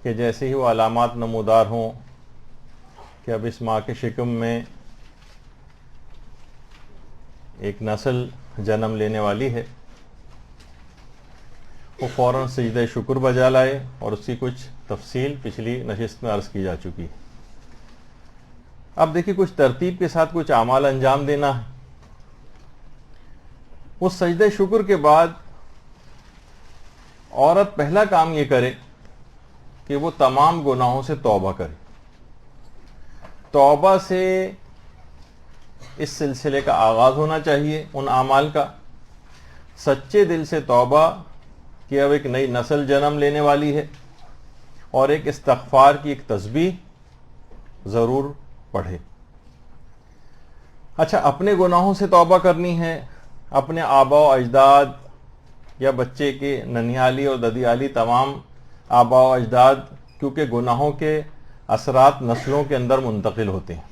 کہ جیسے ہی وہ علامات نمودار ہوں کہ اب اس ماں کے شکم میں ایک نسل جنم لینے والی ہے، وہ فوراً سجدہ شکر بجا لائے، اور اس کی کچھ تفصیل پچھلی نشست میں عرض کی جا چکی ہے۔ اب دیکھیے کچھ ترتیب کے ساتھ کچھ اعمال انجام دینا ہے۔ اس سجدہ شکر کے بعد عورت پہلا کام یہ کرے کہ وہ تمام گناہوں سے توبہ کرے۔ توبہ سے اس سلسلے کا آغاز ہونا چاہیے، ان اعمال کا، سچے دل سے توبہ کہ اب ایک نئی نسل جنم لینے والی ہے، اور ایک استغفار کی ایک تسبیح ضرور پڑھے۔ اچھا، اپنے گناہوں سے توبہ کرنی ہے، اپنے آباء و اجداد یا بچے کے ننھیالی اور ددیالی تمام آباء و اجداد، کیونکہ گناہوں کے اثرات نسلوں کے اندر منتقل ہوتے ہیں،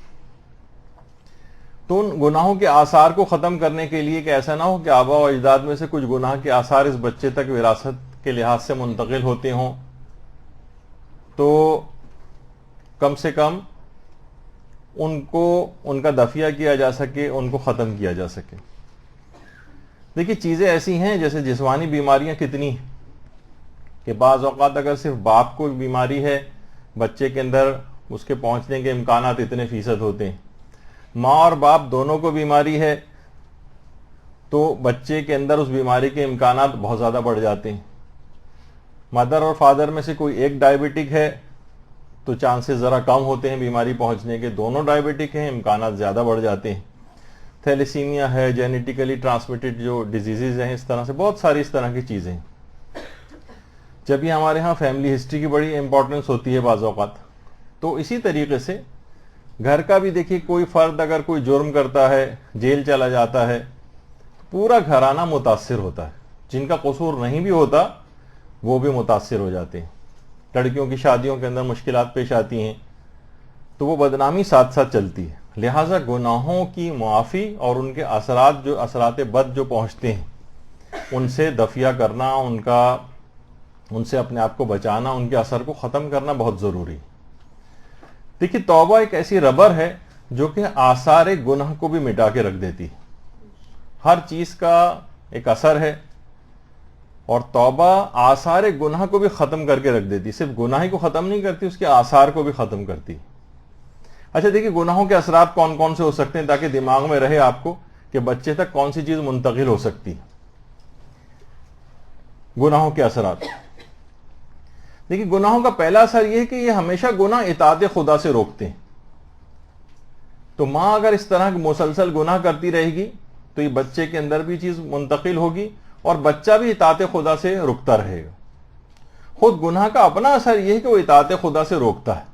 تو ان گناہوں کے آثار کو ختم کرنے کے لیے کہ ایسا نہ ہو کہ آباء و اجداد میں سے کچھ گناہ کے آثار اس بچے تک وراثت کے لحاظ سے منتقل ہوتے ہوں، تو کم سے کم ان کا دفیہ کیا جا سکے، ان کو ختم کیا جا سکے۔ دیکھیے چیزیں ایسی ہیں جیسے جسمانی بیماریاں کتنی ہیں کہ بعض اوقات اگر صرف باپ کو بیماری ہے، بچے کے اندر اس کے پہنچنے کے امکانات اتنے فیصد ہوتے ہیں، ماں اور باپ دونوں کو بیماری ہے تو بچے کے اندر اس بیماری کے امکانات بہت زیادہ بڑھ جاتے ہیں۔ مدر اور فادر میں سے کوئی ایک ڈائبٹک ہے تو چانسز ذرا کم ہوتے ہیں بیماری پہنچنے کے، دونوں ڈائبٹک ہیں امکانات زیادہ بڑھ جاتے ہیں۔ تھیلیسیمیا ہے، جینیٹیکلی ٹرانسمیٹڈ جو ڈیزیزز ہیں، اس طرح سے بہت ساری اس طرح کی چیزیں ہیں۔ جب یہ ہمارے ہاں فیملی ہسٹری کی بڑی امپورٹنس ہوتی ہے بعض اوقات، تو اسی طریقے سے گھر کا بھی دیکھیے کوئی فرد اگر کوئی جرم کرتا ہے، جیل چلا جاتا ہے، پورا گھرانہ متاثر ہوتا ہے، جن کا قصور نہیں بھی ہوتا وہ بھی متاثر ہو جاتے ہیں۔ لڑکیوں کی شادیوں کے اندر مشکلات پیش آتی ہیں تو وہ بدنامی ساتھ ساتھ چلتی ہے۔ لہٰذا گناہوں کی معافی اور ان کے اثرات بد جو پہنچتے ہیں ان سے دفیہ کرنا، ان سے اپنے آپ کو بچانا، ان کے اثر کو ختم کرنا بہت ضروری ہے۔ دیکھیے توبہ ایک ایسی ربر ہے جو کہ آثار گناہ کو بھی مٹا کے رکھ دیتی ہے۔ ہر چیز کا ایک اثر ہے، اور توبہ آثار گناہ کو بھی ختم کر کے رکھ دیتی، صرف گناہ کو ختم نہیں کرتی، اس کے آثار کو بھی ختم کرتی۔ اچھا دیکھیے گناہوں کے اثرات کون کون سے ہو سکتے ہیں تاکہ دماغ میں رہے آپ کو کہ بچے تک کون سی چیز منتقل ہو سکتی۔ گناہوں کے اثرات، دیکھیے گناہوں کا پہلا اثر یہ ہے کہ یہ ہمیشہ گناہ اطاعت خدا سے روکتے ہیں۔ تو ماں اگر اس طرح مسلسل گناہ کرتی رہے گی تو یہ بچے کے اندر بھی چیز منتقل ہوگی، اور بچہ بھی اطاعت خدا سے رکتا رہے گا۔ خود گناہ کا اپنا اثر یہ ہے کہ وہ اطاعت خدا سے روکتا ہے،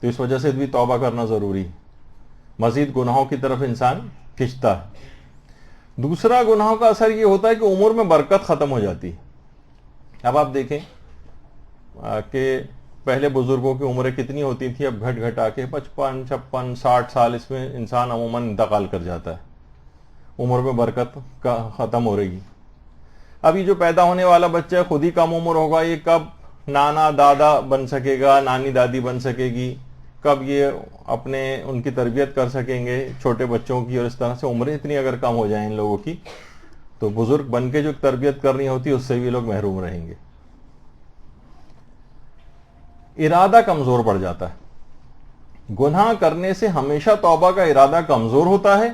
تو اس وجہ سے بھی توبہ کرنا ضروری ہے، مزید گناہوں کی طرف انسان کھنچتا ہے۔ دوسرا گناہوں کا اثر یہ ہوتا ہے کہ عمر میں برکت ختم ہو جاتی ہے۔ اب آپ دیکھیں کہ پہلے بزرگوں کی عمریں کتنی ہوتی تھی، اب گھٹ گھٹا کے 55 56 60 سال اس میں انسان عموماً انتقال کر جاتا ہے، عمر میں برکت ختم ہو رہی ہے۔ اب یہ جو پیدا ہونے والا بچہ ہے خود ہی کم عمر ہوگا، یہ کب نانا دادا بن سکے گا، نانی دادی بن سکے گی، کب یہ ان کی تربیت کر سکیں گے چھوٹے بچوں کی، اور اس طرح سے عمریں اتنی اگر کم ہو جائیں ان لوگوں کی تو بزرگ بن کے جو تربیت کرنی ہوتی ہے اس سے بھی لوگ محروم رہیں گے۔ ارادہ کمزور پڑ جاتا ہے، گناہ کرنے سے ہمیشہ توبہ کا ارادہ کمزور ہوتا ہے،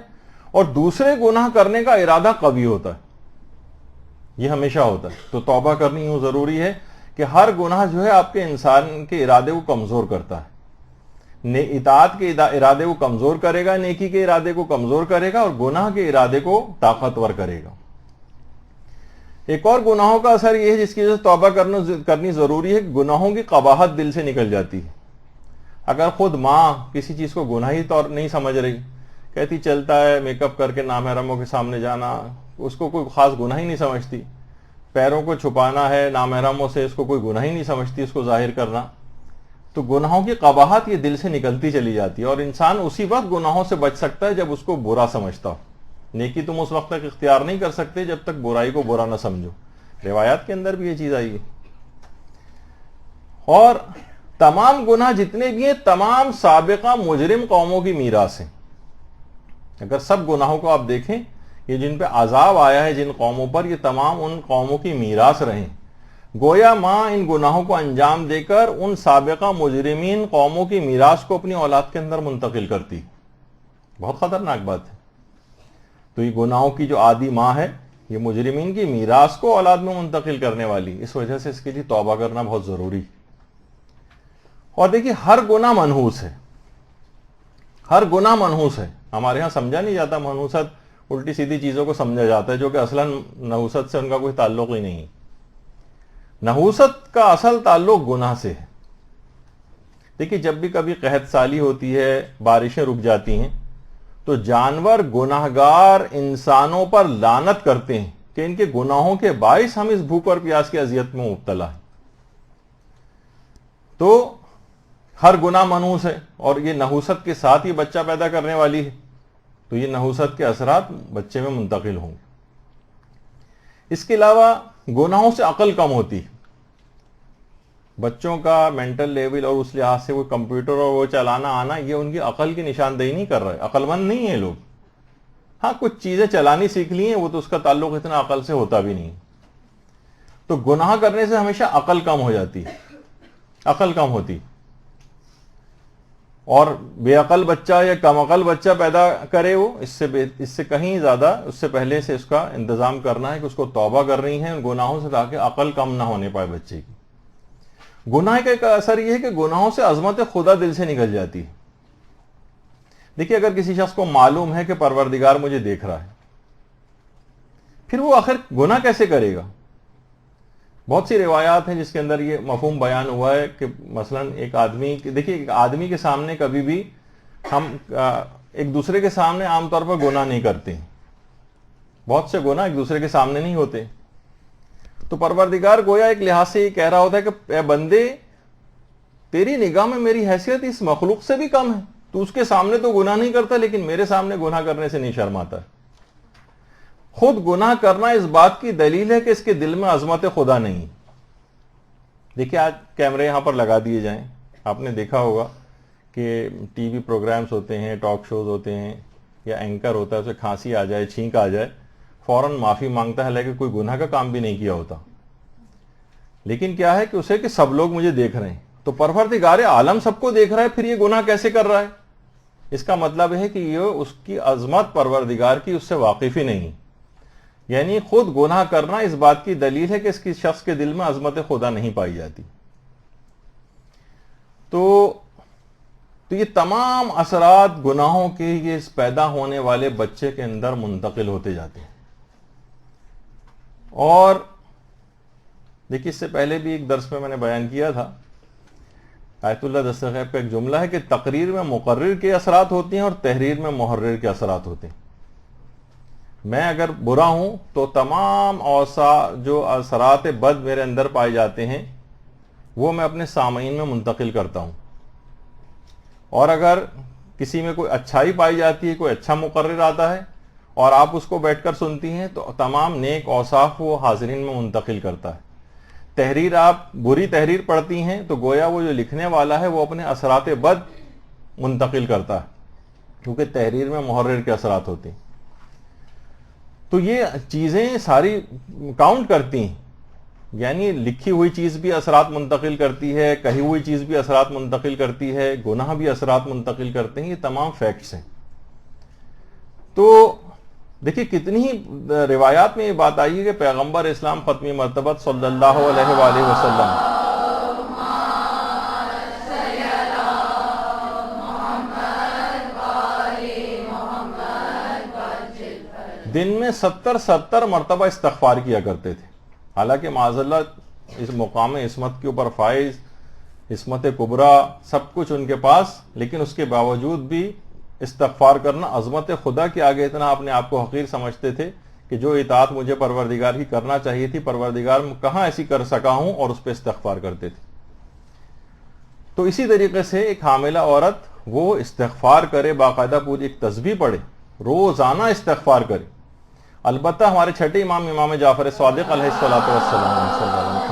اور دوسرے گناہ کرنے کا ارادہ قوی ہوتا ہے، یہ ہمیشہ ہوتا ہے۔ تو توبہ کرنی یوں ضروری ہے کہ ہر گناہ جو ہے آپ کے انسان کے ارادے کو کمزور کرتا ہے، اطاعت کے ارادے کو کمزور کرے گا، نیکی کے ارادے کو کمزور کرے گا، اور گناہ کے ارادے کو طاقتور کرے گا۔ ایک اور گناہوں کا اثر یہ ہے جس کی وجہ سے توبہ کرنی ضروری ہے، گناہوں کی قباحت دل سے نکل جاتی ہے۔ اگر خود ماں کسی چیز کو گناہی طور نہیں سمجھ رہی، کہتی چلتا ہے میک اپ کر کے نامحرموں کے سامنے جانا، اس کو کوئی خاص گناہ ہی نہیں سمجھتی، پیروں کو چھپانا ہے نامحرموں سے، اس کو کوئی گناہ ہی نہیں سمجھتی اس کو ظاہر کرنا، تو گناہوں کی قباحت یہ دل سے نکلتی چلی جاتی ہے، اور انسان اسی وقت گناہوں سے بچ سکتا ہے جب اس کو برا سمجھتا ہو۔ نیکی تم اس وقت تک اختیار نہیں کر سکتے جب تک برائی کو برا نہ سمجھو، روایات کے اندر بھی یہ چیز آئی ہے۔ اور تمام گناہ جتنے بھی ہیں تمام سابقہ مجرم قوموں کی میراث ہیں. اگر سب گناہوں کو آپ دیکھیں، یہ جن پہ عذاب آیا ہے جن قوموں پر، یہ تمام ان قوموں کی میراث رہیں. گویا ماں ان گناہوں کو انجام دے کر ان سابقہ مجرمین قوموں کی میراث کو اپنی اولاد کے اندر منتقل کرتی. بہت خطرناک بات ہے. تو یہ گناہوں کی جو عادی ماں ہے، یہ مجرمین کی میراث کو اولاد میں منتقل کرنے والی. اس وجہ سے اس کے لیے توبہ کرنا بہت ضروری. اور دیکھیے ہر گناہ منحوس ہے، ہر گناہ منحوس ہے. ہمارے ہاں سمجھا نہیں جاتا منحوست، الٹی سیدھی چیزوں کو سمجھا جاتا ہے جو کہ اصلاً نحوست سے ان کا کوئی تعلق ہی نہیں. نحوست کا اصل تعلق گناہ سے ہے. دیکھیے جب بھی کبھی قحط سالی ہوتی ہے، بارشیں رک جاتی ہیں، تو جانور گناہگار انسانوں پر لعنت کرتے ہیں کہ ان کے گناہوں کے باعث ہم اس بھوک اور پیاس کی اذیت میں مبتلا ہیں. تو ہر گناہ منحوس ہے، اور یہ نحوست کے ساتھ ہی بچہ پیدا کرنے والی ہے. تو یہ نحوست کے اثرات بچے میں منتقل ہوں گے. اس کے علاوہ گناہوں سے عقل کم ہوتی ہے. بچوں کا مینٹل لیول اور اس لحاظ سے وہ کمپیوٹر اور وہ چلانا آنا، یہ ان کی عقل کی نشاندہی نہیں کر رہے. عقل مند نہیں ہیں لوگ. ہاں کچھ چیزیں چلانی سیکھ لی ہیں، وہ تو اس کا تعلق اتنا عقل سے ہوتا بھی نہیں. تو گناہ کرنے سے ہمیشہ عقل کم ہو جاتی ہے، عقل کم ہوتی. اور بے عقل بچہ یا کم عقل بچہ پیدا کرے وہ اس سے کہیں زیادہ اس سے پہلے سے اس کا انتظام کرنا ہے کہ اس کو توبہ کرنی ہے ان گناہوں سے، تاکہ عقل کم نہ ہونے پائے بچے کی. گناہ کا ایک اثر یہ ہے کہ گناہوں سے عظمت خدا دل سے نکل جاتی ہے. دیکھیے اگر کسی شخص کو معلوم ہے کہ پروردگار مجھے دیکھ رہا ہے، پھر وہ آخر گناہ کیسے کرے گا؟ بہت سی روایات ہیں جس کے اندر یہ مفہوم بیان ہوا ہے کہ مثلا ایک آدمی کے سامنے کبھی بھی ہم ایک دوسرے کے سامنے عام طور پر گناہ نہیں کرتے. بہت سے گناہ ایک دوسرے کے سامنے نہیں ہوتے. تو پروردگار گویا ایک لحاظ سے یہ کہہ رہا ہوتا ہے کہ اے بندے، تیری نگاہ میں میری حیثیت اس مخلوق سے بھی کم ہے. تو اس کے سامنے تو گناہ نہیں کرتا، لیکن میرے سامنے گناہ کرنے سے نہیں شرماتا. خود گناہ کرنا اس بات کی دلیل ہے کہ اس کے دل میں عظمت خدا نہیں. دیکھیے آج کیمرے یہاں پر لگا دیے جائیں، آپ نے دیکھا ہوگا کہ ٹی وی پروگرامز ہوتے ہیں، ٹاک شوز ہوتے ہیں، یا اینکر ہوتا ہے، اسے کھانسی آ جائے، چھینک آ جائے، فوراً معافی مانگتا ہے، لیکن کوئی گناہ کا کام بھی نہیں کیا ہوتا. لیکن کیا ہے کہ اسے کہ سب لوگ مجھے دیکھ رہے ہیں. تو پروردگار عالم سب کو دیکھ رہا ہے، پھر یہ گناہ کیسے کر رہا ہے؟ اس کا مطلب ہے کہ یہ اس کی عظمت پروردگار کی اس سے واقف ہی نہیں. یعنی خود گناہ کرنا اس بات کی دلیل ہے کہ اس کی شخص کے دل میں عظمت خدا نہیں پائی جاتی. تو یہ تمام اثرات گناہوں کے یہ پیدا ہونے والے بچے کے اندر منتقل ہوتے جاتے ہیں. اور دیکھیے اس سے پہلے بھی ایک درس میں نے بیان کیا تھا، آیت اللہ دستغیب کا ایک جملہ ہے کہ تقریر میں مقرر کے اثرات ہوتے ہیں اور تحریر میں محرر کے اثرات ہوتے ہیں. میں اگر برا ہوں تو تمام جو اثرات بد میرے اندر پائے جاتے ہیں وہ میں اپنے سامعین میں منتقل کرتا ہوں. اور اگر کسی میں کوئی اچھائی پائی جاتی ہے، کوئی اچھا مقرر آتا ہے اور آپ اس کو بیٹھ کر سنتی ہیں، تو تمام نیک اوصاف وہ حاضرین میں منتقل کرتا ہے. تحریر آپ بری تحریر پڑھتی ہیں تو گویا وہ جو لکھنے والا ہے وہ اپنے اثرات بد منتقل کرتا ہے، کیونکہ تحریر میں محرر کے اثرات ہوتے ہیں. تو یہ چیزیں ساری کاؤنٹ کرتی ہیں. یعنی لکھی ہوئی چیز بھی اثرات منتقل کرتی ہے، کہی ہوئی چیز بھی اثرات منتقل کرتی ہے، گناہ بھی اثرات منتقل کرتے ہیں. یہ تمام فیکٹس ہیں. تو دیکھیے کتنی ہی روایات میں یہ بات آئی ہے کہ پیغمبر اسلام ختمی مرتبت صلی اللہ علیہ وآلہ وسلم دن میں 70 مرتبہ استغفار کیا کرتے تھے. حالانکہ معاذ اللہ اس مقام عصمت کے اوپر فائز، عصمت کبریٰ سب کچھ ان کے پاس، لیکن اس کے باوجود بھی استغفار کرنا، عظمت خدا کے آگے اتنا اپنے آپ کو حقیر سمجھتے تھے کہ جو اطاعت مجھے پروردگار کی کرنا چاہیے تھی، پروردگار کہاں ایسی کر سکا ہوں، اور اس پہ استغفار کرتے تھے. تو اسی طریقے سے ایک حاملہ عورت وہ استغفار کرے، باقاعدہ پوری ایک تسبیح پڑھے، روزانہ استغفار کرے. البتہ ہمارے چھٹے امام جعفر صادق علیہ الصلوۃ والسلام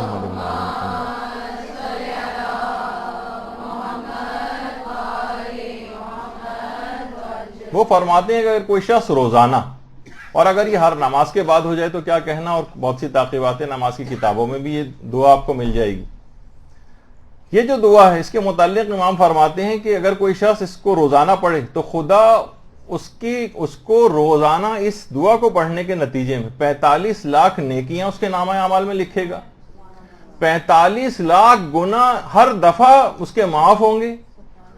وہ فرماتے ہیں کہ اگر کوئی شخص روزانہ، اور اگر یہ ہر نماز کے بعد ہو جائے تو کیا کہنا، اور بہت سی تاقیبات نماز کی کتابوں میں بھی یہ دعا آپ کو مل جائے گی. یہ جو دعا ہے اس کے متعلق امام فرماتے ہیں کہ اگر کوئی شخص اس کو روزانہ پڑھے تو خدا اس کو روزانہ اس دعا کو پڑھنے کے نتیجے میں 45 لاکھ نیکیاں اس کے نامہ اعمال میں لکھے گا، 45 لاکھ گناہ ہر دفعہ اس کے معاف ہوں گے،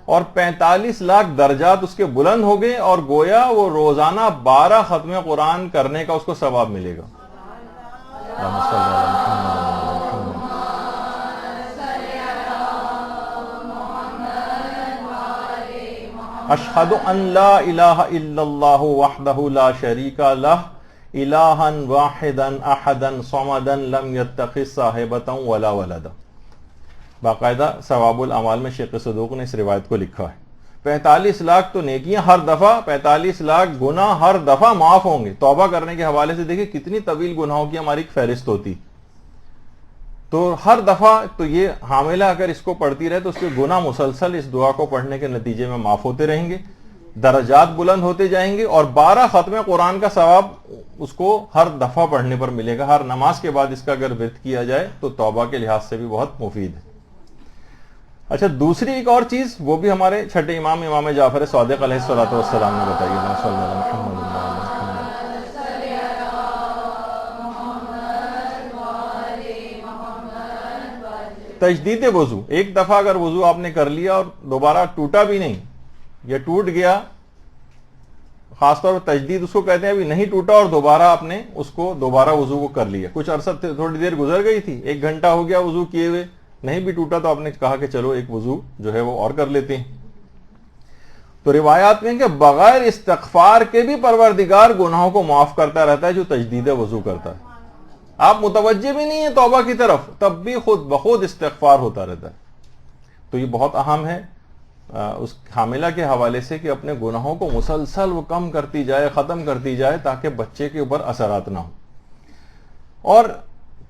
اور 45 لاکھ درجات اس کے بلند ہو گئے، اور گویا وہ روزانہ 12 ختم قرآن کرنے کا اس کو ثواب ملے گا. اشہد ان لا الہ الا اللہ وحدہ لا شریک لہ الہا واحدا احدا صمدا لم یتخذ صاحبۃ ولا ولدا. باقاعدہ ثواب الاعمال میں شیخ صدوق نے اس روایت کو لکھا ہے. 45 لاکھ تو نیکیاں ہر دفعہ، 45 لاکھ گناہ ہر دفعہ معاف ہوں گے. توبہ کرنے کے حوالے سے دیکھیں کتنی طویل گناہوں کی ہماری ایک فہرست ہوتی، تو ہر دفعہ تو یہ حاملہ اگر اس کو پڑھتی رہے تو اس کے گناہ مسلسل اس دعا کو پڑھنے کے نتیجے میں معاف ہوتے رہیں گے، درجات بلند ہوتے جائیں گے، اور 12 ختم قرآن کا ثواب اس کو ہر دفعہ پڑھنے پر ملے گا. ہر نماز کے بعد اس کا اگر ورد کیا جائے تو توبہ کے لحاظ سے بھی بہت مفید ہے. اچھا، دوسری ایک اور چیز وہ بھی ہمارے چھٹے امام جعفر صادق علیہ الصلوۃ والسلام نے بتائی ہے. تجدید وضو. ایک دفعہ اگر وضو آپ نے کر لیا اور دوبارہ ٹوٹا بھی نہیں یا ٹوٹ گیا، خاص طور پر تجدید اس کو کہتے ہیں، ابھی نہیں ٹوٹا اور دوبارہ آپ نے اس کو دوبارہ وضو کو کر لیا، کچھ عرصہ تھوڑی دیر گزر گئی تھی، 1 گھنٹہ ہو گیا وضو کیے ہوئے، نہیں بھی ٹوٹا تو آپ نے کہا کہ چلو ایک وضو جو ہے وہ اور کر لیتے ہیں. تو روایات میں کہ بغیر استغفار کے بھی پروردگار گناہوں کو معاف کرتا رہتا ہے جو تجدید وضو کرتا ہے. آپ متوجہ بھی نہیں ہیں توبہ کی طرف، تب بھی خود بخود استغفار ہوتا رہتا ہے. تو یہ بہت اہم ہے اس حاملہ کے حوالے سے کہ اپنے گناہوں کو مسلسل وہ کم کرتی جائے، ختم کرتی جائے، تاکہ بچے کے اوپر اثرات نہ ہوں. اور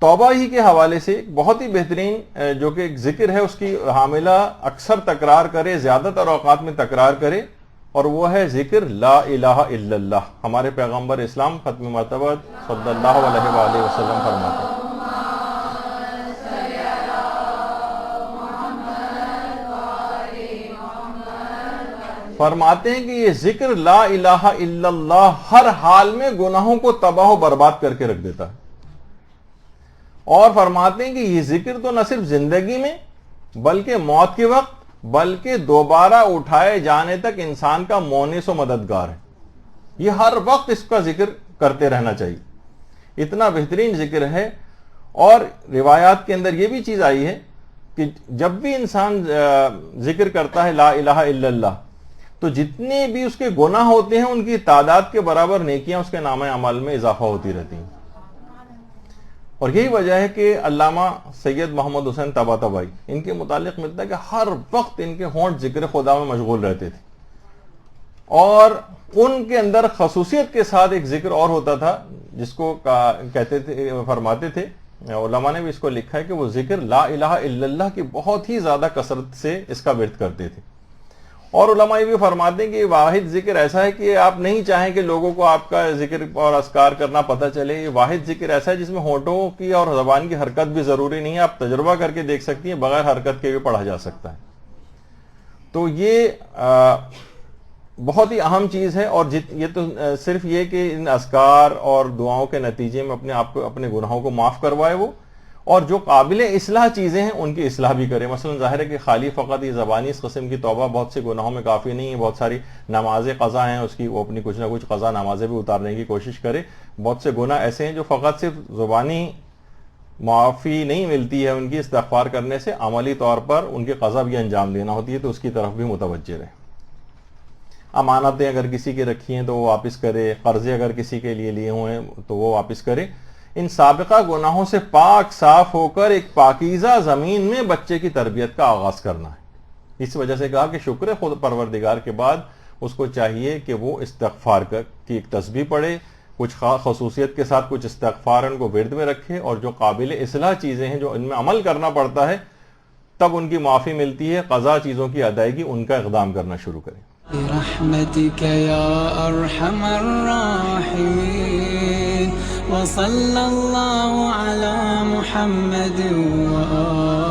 توبہ ہی کے حوالے سے بہت ہی بہترین جو کہ ایک ذکر ہے، اس کی حاملہ اکثر تکرار کرے، زیادہ تر اوقات میں تکرار کرے، اور وہ ہے ذکر لا الہ الا اللہ. ہمارے پیغمبر اسلام ختم مرتبہ صلی اللہ علیہ وآلہ وسلم فرماتے ہیں، کہ یہ ذکر لا الہ الا اللہ ہر حال میں گناہوں کو تباہ و برباد کر کے رکھ دیتا ہے. اور فرماتے ہیں کہ یہ ذکر تو نہ صرف زندگی میں بلکہ موت کے وقت، بلکہ دوبارہ اٹھائے جانے تک انسان کا مونس و مددگار ہے. یہ ہر وقت اس کا ذکر کرتے رہنا چاہیے، اتنا بہترین ذکر ہے. اور روایات کے اندر یہ بھی چیز آئی ہے کہ جب بھی انسان ذکر کرتا ہے لا الہ الا اللہ، تو جتنے بھی اس کے گناہ ہوتے ہیں ان کی تعداد کے برابر نیکیاں اس کے نامہ اعمال میں اضافہ ہوتی رہتی ہیں. اور یہی وجہ ہے کہ علامہ سید محمد حسین طباطبائی ان کے متعلق ملتا ہے کہ ہر وقت ان کے ہونٹ ذکر خدا میں مشغول رہتے تھے، اور ان کے اندر خصوصیت کے ساتھ ایک ذکر اور ہوتا تھا جس کو کہتے تھے، فرماتے تھے، علماء نے بھی اس کو لکھا ہے کہ وہ ذکر لا الہ الا اللہ کی بہت ہی زیادہ کثرت سے اس کا ورد کرتے تھے. اور علماء یہ بھی فرماتے ہیں کہ یہ واحد ذکر ایسا ہے کہ آپ نہیں چاہیں کہ لوگوں کو آپ کا ذکر اور اذکار کرنا پتہ چلے. یہ واحد ذکر ایسا ہے جس میں ہونٹوں کی اور زبان کی حرکت بھی ضروری نہیں ہے، آپ تجربہ کر کے دیکھ سکتی ہیں، بغیر حرکت کے بھی پڑھا جا سکتا ہے. تو یہ بہت ہی اہم چیز ہے. اور یہ تو صرف یہ کہ ان اذکار اور دعاؤں کے نتیجے میں اپنے آپ کو، اپنے گناہوں کو معاف کروائے وہ، اور جو قابل اصلاح چیزیں ہیں ان کی اصلاح بھی کرے. مثلا ظاہر ہے کہ خالی فقط یہ زبانی اس قسم کی توبہ بہت سے گناہوں میں کافی نہیں ہے. بہت ساری نمازیں قضا ہیں اس کی، وہ اپنی کچھ نہ کچھ قضا نمازیں بھی اتارنے کی کوشش کرے. بہت سے گناہ ایسے ہیں جو فقط صرف زبانی معافی نہیں ملتی ہے ان کی استغفار کرنے سے، عملی طور پر ان کی قضا بھی انجام دینا ہوتی ہے، تو اس کی طرف بھی متوجہ رہے. امانتیں اگر کسی کے رکھی ہیں تو وہ واپس کرے، قرضے اگر کسی کے لیے لیے ہوئے ہیں تو وہ واپس کرے. ان سابقہ گناہوں سے پاک صاف ہو کر ایک پاکیزہ زمین میں بچے کی تربیت کا آغاز کرنا ہے. اس وجہ سے کہا کہ شکر خود پروردگار کے بعد اس کو چاہیے کہ وہ استغفار کی ایک تسبیح پڑھے، کچھ خصوصیت کے ساتھ کچھ استغفار ان کو ورد میں رکھے، اور جو قابل اصلاح چیزیں ہیں جو ان میں عمل کرنا پڑتا ہے تب ان کی معافی ملتی ہے، قضا چیزوں کی ادائیگی ان کا اقدام کرنا شروع کرے. برحمتك يا أرحم الراحمين وصلى الله على محمد وآله